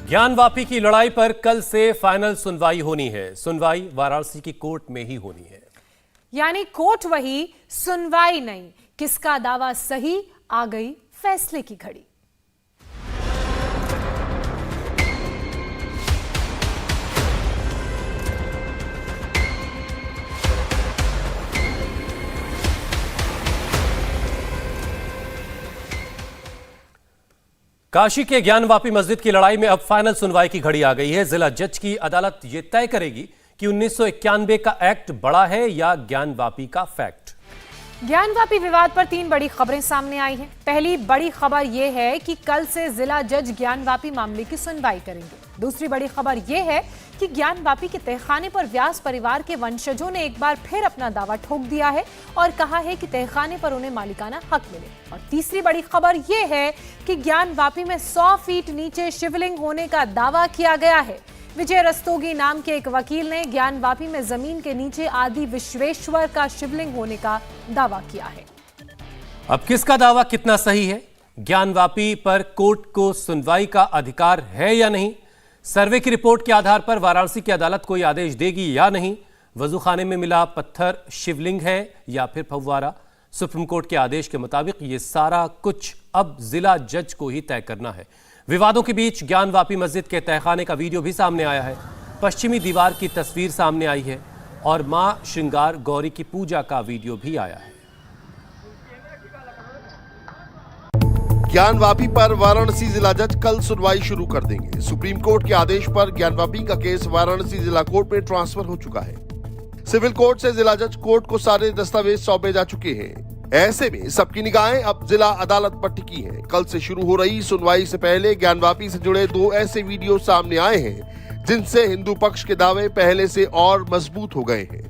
ज्ञानवापी की लड़ाई पर कल से फाइनल सुनवाई होनी है। सुनवाई वाराणसी की कोर्ट में ही होनी है। यानी कोर्ट वही, सुनवाई नहीं। किसका दावा सही, आ गई फैसले की घड़ी। काशी के ज्ञानवापी मस्जिद की लड़ाई में अब फाइनल सुनवाई की घड़ी आ गई है। जिला जज की अदालत यह तय करेगी कि 1991 का एक्ट बड़ा है या ज्ञानवापी का फैक्ट। ज्ञानवापी विवाद पर 3 बड़ी खबरें सामने आई हैं। पहली बड़ी खबर यह है कि कल से जिला जज ज्ञानवापी मामले की सुनवाई करेंगे। दूसरी बड़ी खबर यह है कि ज्ञानवापी के तहखाने पर व्यास परिवार के वंशजों ने एक बार फिर अपना दावा ठोक दिया है और कहा है कि तहखाने पर उन्हें मालिकाना हक मिले। और तीसरी बड़ी खबर यह है कि ज्ञानवापी में 100 फीट नीचे शिवलिंग होने का दावा किया गया है। विजय रस्तोगी नाम के एक वकील ने ज्ञानवापी में जमीन के नीचे आदि विश्वेश्वर का शिवलिंग होने का दावा किया है। अब किसका दावा कितना सही है? ज्ञानवापी पर कोर्ट को सुनवाई का अधिकार है या नहीं? सर्वे की रिपोर्ट के आधार पर वाराणसी की अदालत कोई आदेश देगी या नहीं? वजूखाने में मिला पत्थर शिवलिंग है या फिर फव्वारा? सुप्रीम कोर्ट के आदेश के मुताबिक ये सारा कुछ अब जिला जज को ही तय करना है। विवादों के बीच ज्ञानवापी मस्जिद के तहखाने का वीडियो भी सामने आया है। पश्चिमी दीवार की तस्वीर सामने आई है और मां श्रृंगार गौरी की पूजा का वीडियो भी आया है। ज्ञानवापी पर वाराणसी जिला जज कल सुनवाई शुरू कर देंगे। सुप्रीम कोर्ट के आदेश पर ज्ञानवापी का केस वाराणसी जिला कोर्ट में ट्रांसफर हो चुका है। सिविल कोर्ट से जिला जज कोर्ट को सारे दस्तावेज सौंपे जा चुके हैं। ऐसे में सबकी निगाहें अब जिला अदालत पर टिकी हैं। कल से शुरू हो रही सुनवाई से पहले ज्ञानवापी से जुड़े 2 ऐसे वीडियो सामने आए हैं जिनसे हिंदू पक्ष के दावे पहले से और मजबूत हो गए हैं।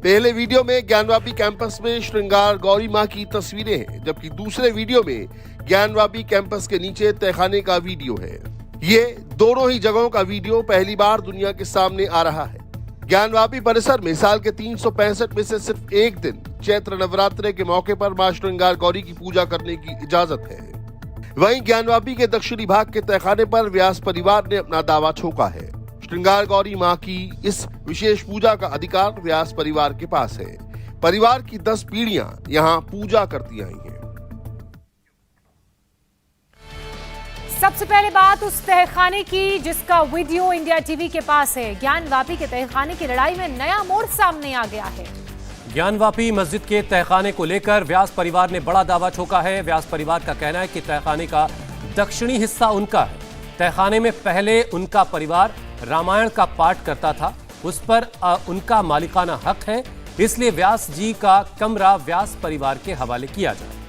पहले वीडियो में ज्ञानवापी कैंपस में श्रृंगार गौरी मां की तस्वीरें हैं, जबकि दूसरे वीडियो में ज्ञानवापी कैंपस के नीचे तहखाने का वीडियो है। ये दोनों ही जगहों का वीडियो पहली बार दुनिया के सामने आ रहा है। ज्ञानवापी परिसर में साल के 365 में से सिर्फ एक दिन चैत्र नवरात्रे के मौके पर मां श्रृंगार गौरी की पूजा करने की इजाजत है। वहीं ज्ञानवापी के दक्षिणी भाग के तहखाने पर व्यास परिवार ने अपना दावा ठोका है। श्रृंगार गौरी मां की इस विशेष पूजा का अधिकार व्यास परिवार के पास है। परिवार की 10 पीढ़ियां यहां पूजा करती आई हैं। सबसे पहले बात उस तहखाने की जिसका वीडियो इंडिया टीवी के पास है। ज्ञानवापी के तहखाने की लड़ाई में नया मोड़ सामने आ गया है। ज्ञानवापी मस्जिद के तहखाने को लेकर व्यास परिवार ने बड़ा दावा ठोका है। व्यास परिवार का कहना है कि तहखाने का दक्षिणी हिस्सा उनका है। तहखाने में पहले उनका परिवार रामायण का पाठ करता था, उस पर उनका मालिकाना हक है, इसलिए व्यास जी का कमरा व्यास परिवार के हवाले किया जाए।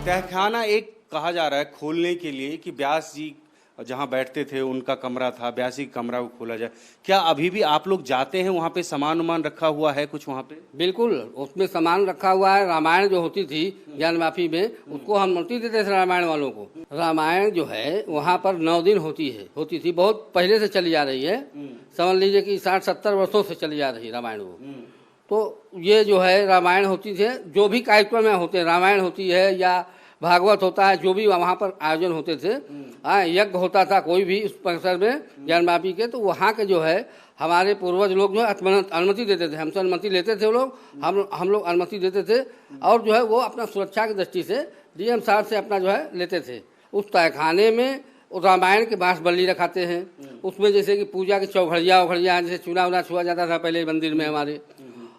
तहखाना एक कहा जा रहा है खोलने के लिए कि व्यास जी जहां बैठते थे उनका कमरा था, व्यास जी का कमरा को खोला जाए। क्या अभी भी आप लोग जाते हैं वहां पे? सामान उमान रखा हुआ है कुछ वहां पे? बिल्कुल, उसमें सामान रखा हुआ है। रामायण जो होती थी ज्ञानवापी में, उसको हम नोटिस देते थे रामायण वालों को। रामायण जो है वहाँ पर 9 दिन होती थी, बहुत पहले से चली आ रही है। समझ लीजिए कि 60-70 वर्षों से चली आ रही रामायण वो। तो ये जो है रामायण होती थे, जो भी कार्यक्रम में होते हैं, रामायण होती है या भागवत होता है, जो भी वहाँ पर आयोजन होते थे, यज्ञ होता था कोई भी उस परिसर में ज्ञानवापी के, तो वहाँ के जो है हमारे पूर्वज लोग जो है अनुमति देते थे। हमसे अनुमति लेते थे वो लोग, हम लोग अनुमति देते थे। और जो है वो अपना सुरक्षा की दृष्टि से डीएम साहब से अपना जो है लेते थे। उस तहखाने में रामायण के बांस बल्ली रखाते हैं, उसमें जैसे कि पूजा की चौघड़िया जैसे चूना उना छुआ जाता था पहले मंदिर में हमारे।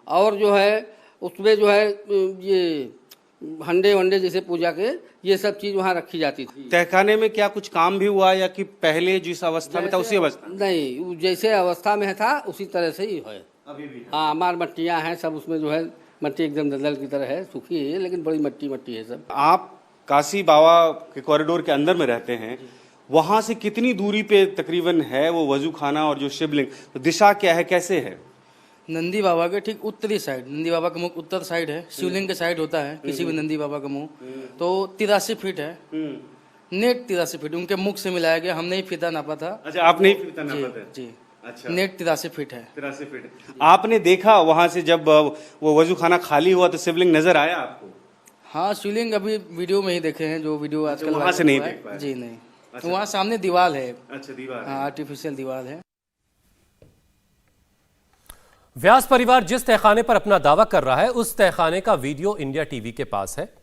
और जो है उसमें जो है ये हंडे वंडे जैसे पूजा के ये सब चीज वहाँ रखी जाती थी। तहखाने में क्या कुछ काम भी हुआ या कि पहले जिस अवस्था में था उसी अवस्था? नहीं, जैसे अवस्था में था उसी तरह से ही है अभी भी। हाँ, हमार मट्टियाँ हैं सब, उसमें जो है मट्टी एकदम दलदल की तरह है, सूखी है लेकिन बड़ी मट्टी है सब। आप काशी बाबा के कॉरिडोर के अंदर में रहते हैं, वहां से कितनी दूरी पे तकरीबन है वो वजू खाना और जो शिवलिंग? तो दिशा क्या है, कैसे है? नंदी बाबा के ठीक उत्तरी साइड, नंदी बाबा का मुख उत्तर साइड है। शिवलिंग के साइड होता है किसी भी नंदी बाबा का मुंह, तो 83 फीट है। नेट 83 फीट उनके मुख से मिलाया गया, हमने ही फीता नापा था। अच्छा, आपने ही फीता नापा था? जी। अच्छा, नेट 83 फीट है। 83 फीट। आपने देखा वहां से जब वो वजू खाना खाली हुआ तो शिवलिंग नजर आया आपको? हाँ, शिवलिंग अभी वीडियो में ही देखे हैं, जो वीडियो आजकल वहां से नहीं देख पाए? जी नहीं। वहाँ सामने दीवार है। अच्छा, दीवार हाँ, आर्टिफिशियल दीवार है। व्यास परिवार जिस तहखाने पर अपना दावा कर रहा है उस तहखाने का वीडियो इंडिया टीवी के पास है।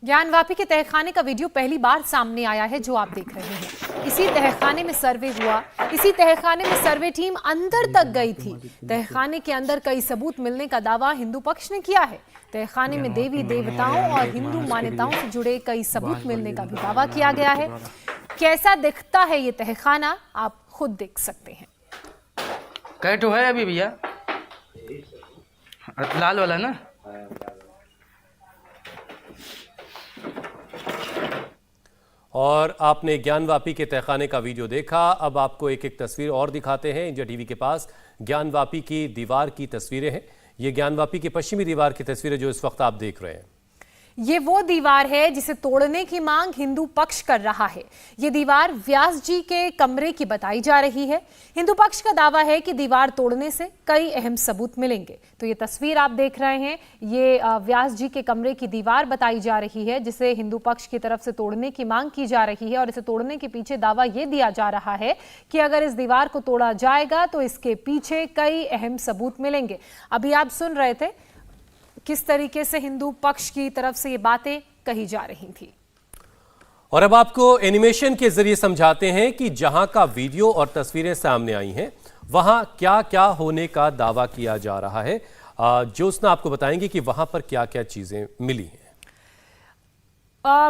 ज्ञानवापी के तहखाने का वीडियो पहली बार सामने आया है जो आप देख रहे हैं। इसी तहखाने में सर्वे हुआ, इसी तहखाने में सर्वे टीम अंदर तक गई थी। तहखाने के अंदर कई सबूत मिलने का दावा हिंदू पक्ष ने किया है। तहखाने में देवी देवताओं और हिंदू मान्यताओं से जुड़े कई सबूत मिलने का भी दावा किया गया है। कैसा दिखता है ये तहखाना आप खुद देख सकते हैं। कैट है अभी भैया, लाल वाला ना। और आपने ज्ञानवापी के तहखाने का वीडियो देखा। अब आपको एक एक तस्वीर और दिखाते हैं। इंडिया टीवी के पास ज्ञानवापी की दीवार की तस्वीरें हैं। ये ज्ञानवापी की पश्चिमी दीवार की तस्वीरें जो इस वक्त आप देख रहे हैं। ये वो दीवार है जिसे तोड़ने की मांग हिंदू पक्ष कर रहा है। ये दीवार व्यास जी के कमरे की बताई जा रही है। हिंदू पक्ष का दावा है कि दीवार तोड़ने से कई अहम सबूत मिलेंगे। तो ये तस्वीर आप देख रहे हैं, ये व्यास जी के कमरे की दीवार बताई जा रही है जिसे हिंदू पक्ष की तरफ से तोड़ने की मांग की जा रही है। और इसे तोड़ने के पीछे दावा ये दिया जा रहा है कि अगर इस दीवार को तोड़ा जाएगा तो इसके पीछे कई अहम सबूत मिलेंगे। अभी आप सुन रहे थे किस तरीके से हिंदू पक्ष की तरफ से ये बातें कही जा रही थी। और अब आपको एनिमेशन के जरिए समझाते हैं कि जहां का वीडियो और तस्वीरें सामने आई हैं वहां क्या क्या होने का दावा किया जा रहा है। ज्योत्सना आपको बताएंगे कि वहां पर क्या क्या चीजें मिली हैं।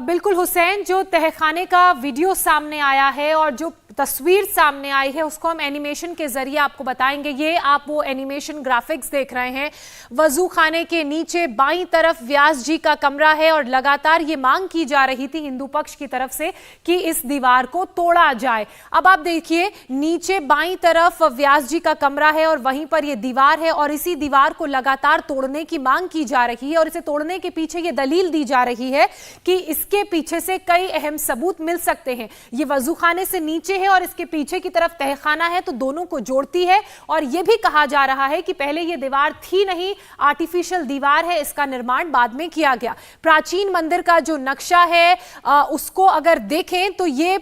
बिल्कुल हुसैन, जो तहखाने का वीडियो सामने आया है और जो तस्वीर सामने आई है उसको हम एनिमेशन के जरिए आपको बताएंगे। ये आप वो एनिमेशन ग्राफिक्स देख रहे हैं। वजू खाने के नीचे बाईं तरफ व्यास जी का कमरा है और लगातार ये मांग की जा रही थी हिंदू पक्ष की तरफ से कि इस दीवार को तोड़ा जाए। अब आप देखिए, नीचे बाईं तरफ व्यास जी का कमरा है और वहीं पर ये दीवार है और इसी दीवार को लगातार तोड़ने की मांग की जा रही है। और इसे तोड़ने के पीछे ये दलील दी जा रही है कि इसके पीछे से कई अहम सबूत मिल सकते हैं। ये वजू खाने से नीचे और इसके पीछे की तरफ तहखाना है, तो दोनों को जोड़ती है। और यह भी कहा जा रहा है कि पहले यह दीवार थी नहीं, आर्टिफिशियल दीवार है, इसका निर्माण बाद में किया गया। प्राचीन मंदिर का जो नक्शा है उसको अगर देखें तो ये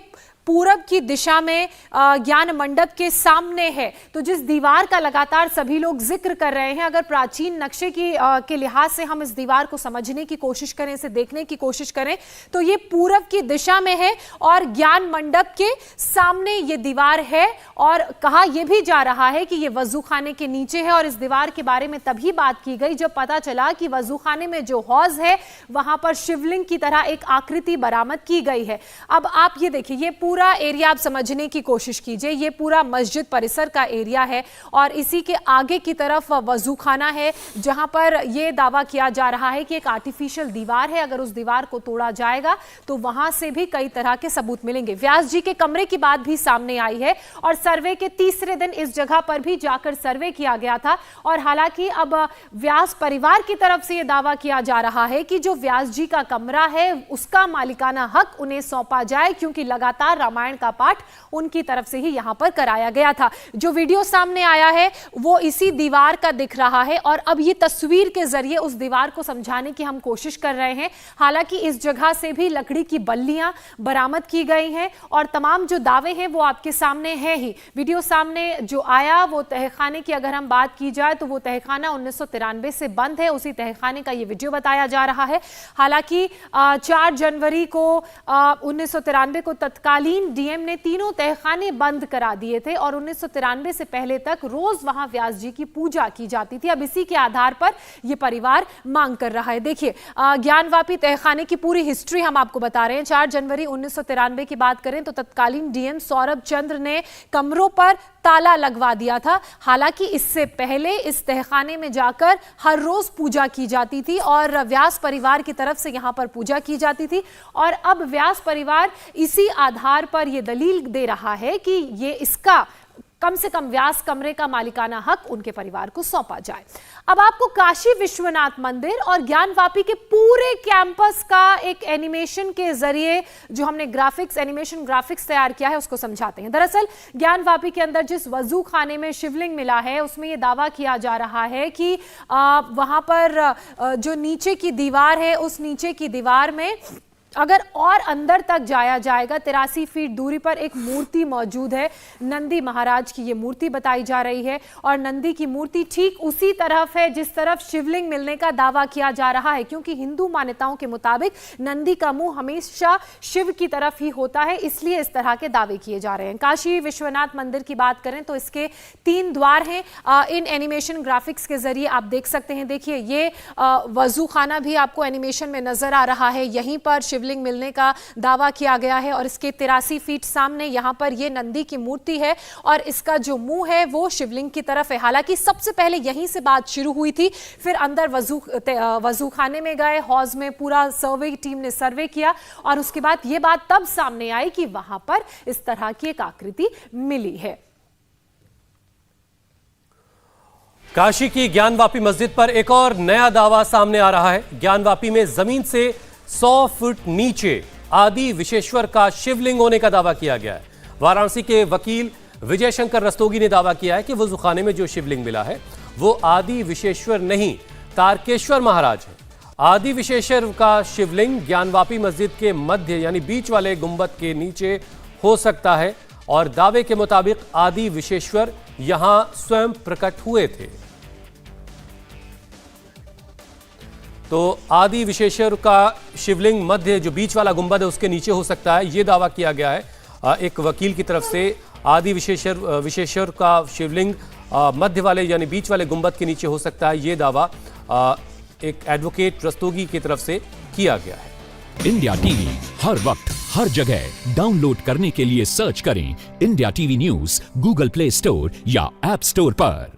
पूरब की दिशा में ज्ञान मंडप के सामने है। तो जिस दीवार का लगातार सभी लोग जिक्र कर रहे हैं, अगर प्राचीन नक्शे के लिहाज से हम इस दीवार को समझने की कोशिश करें, इसे देखने की कोशिश करें, तो ये पूरब की दिशा में है और ज्ञान मंडप के सामने ये दीवार है। और कहा यह भी जा रहा है कि ये वजू खाने के नीचे है। और इस दीवार के बारे में तभी बात की गई जब पता चला कि वजू खाने में जो हौज है वहां पर शिवलिंग की तरह एक आकृति बरामद की गई है। अब आप ये देखिए, ये पूरा एरिया आप समझने की कोशिश कीजिए। ये पूरा मस्जिद परिसर का एरिया है और इसी के आगे की तरफ वजू खाना है जहां पर यह दावा किया जा रहा है कि एक आर्टिफिशियल दीवार है। अगर उस दीवार को तोड़ा जाएगा तो वहां से भी कई तरह के सबूत मिलेंगे। व्यास जी के कमरे की बात भी सामने आई है और सर्वे के तीसरे दिन इस जगह पर भी जाकर सर्वे किया गया था। और हालांकि अब व्यास परिवार की तरफ से यह दावा किया जा रहा है कि जो व्यास जी का कमरा है उसका मालिकाना हक उन्हें सौंपा जाए, क्योंकि लगातार रामायण का पाठ उनकी तरफ से ही यहां पर कराया गया था। जो वीडियो सामने आया है वो इसी दीवार का दिख रहा है और अब ये तस्वीर के जरिए उस दीवार को समझाने की हम कोशिश कर रहे हैं। हालांकि इस जगह से भी लकड़ी की बल्लियां बरामद की गई हैं और तमाम जो दावे हैं वो आपके सामने हैं ही। वीडियो सामने जो आया वो तहखाने की अगर हम बात की जाए तो वो तहखाना 1993 से बंद है। उसी तहखाने का ये वीडियो बताया जा रहा है। हालांकि 4 जनवरी को 1993 को तत्कालीन डीएम ने तीनों तहखाने बंद करा दिए थे और 1993 से पहले तक रोज वहां व्यास जी की पूजा की जाती थी। अब इसी के आधार पर यह परिवार मांग कर रहा है। देखिए, ज्ञानवापी तहखाने की पूरी हिस्ट्री हम आपको बता रहे हैं। 4 जनवरी 1993 की बात करें तो तत्कालीन डीएम सौरभ चंद्र ने कमरों पर ताला लगवा दिया था। हालांकि इससे पहले इस तहखाने में जाकर हर रोज पूजा की जाती थी और व्यास परिवार की तरफ से यहां पर पूजा की जाती थी। और अब व्यास परिवार इसी आधार पर यह दलील दे रहा है कि ये इसका कम से कम व्यास कमरे का मालिकाना हक उनके परिवार को सौंपा जाए। अब आपको काशी विश्वनाथ मंदिर और ज्ञानवापी के पूरे कैंपस का एक एनिमेशन के जरिए जो हमने एनिमेशन ग्राफिक्स तैयार किया है उसको समझाते हैं। दरअसल ज्ञानवापी के अंदर जिस वजू खाने में शिवलिंग मिला है उसमें यह दावा किया जा रहा है कि वहां पर जो नीचे की दीवार है उस नीचे की दीवार में अगर और अंदर तक जाया जाएगा 83 फीट दूरी पर एक मूर्ति मौजूद है। नंदी महाराज की ये मूर्ति बताई जा रही है और नंदी की मूर्ति ठीक उसी तरफ है जिस तरफ शिवलिंग मिलने का दावा किया जा रहा है, क्योंकि हिंदू मान्यताओं के मुताबिक नंदी का मुंह हमेशा शिव की तरफ ही होता है, इसलिए इस तरह के दावे किए जा रहे हैं। काशी विश्वनाथ मंदिर की बात करें तो इसके 3 द्वार हैं। इन एनिमेशन ग्राफिक्स के जरिए आप देख सकते हैं। देखिए ये वजू खाना भी आपको एनिमेशन में नजर आ रहा है। यहीं पर शिवलिंग मिलने का दावा किया गया है और इसके 83 फीट सामने यहां पर ये नंदी की मूर्ति है और इसका जो मुंह है वो शिवलिंग की तरफ है। हालांकि सबसे पहले यहीं से बात शुरू हुई थी, फिर अंदर वजू खाने में गए, हौज में पूरा सर्वे टीम ने सर्वे किया और उसके बाद ये बात तब सामने आई कि वहां पर इस तरह की एक आकृति मिली है। काशी की ज्ञानवापी मस्जिद पर एक और नया दावा सामने आ रहा है। ज्ञानवापी में जमीन से 100 फुट नीचे आदि विशेश्वर का शिवलिंग होने का दावा किया गया है। वाराणसी के वकील विजय शंकर रस्तोगी ने दावा किया है कि वज़ूखाने में जो शिवलिंग मिला है वो आदि विशेश्वर नहीं, तारकेश्वर महाराज है। आदि विशेश्वर का शिवलिंग ज्ञानवापी मस्जिद के मध्य यानी बीच वाले गुंबद के नीचे हो सकता है और दावे के मुताबिक आदि विशेश्वर यहां स्वयं प्रकट हुए थे। तो आदि विशेश्वर का शिवलिंग मध्य जो बीच वाला गुंबद है उसके नीचे हो सकता है, यह दावा किया गया है एक वकील की तरफ से। आदि विशेश्वर का शिवलिंग मध्य वाले यानी बीच वाले गुंबद के नीचे हो सकता है, यह दावा एक एडवोकेट रस्तोगी की तरफ से किया गया है। इंडिया टीवी हर वक्त हर जगह डाउनलोड करने के लिए सर्च करें India TV news Google play store या ऐप स्टोर पर।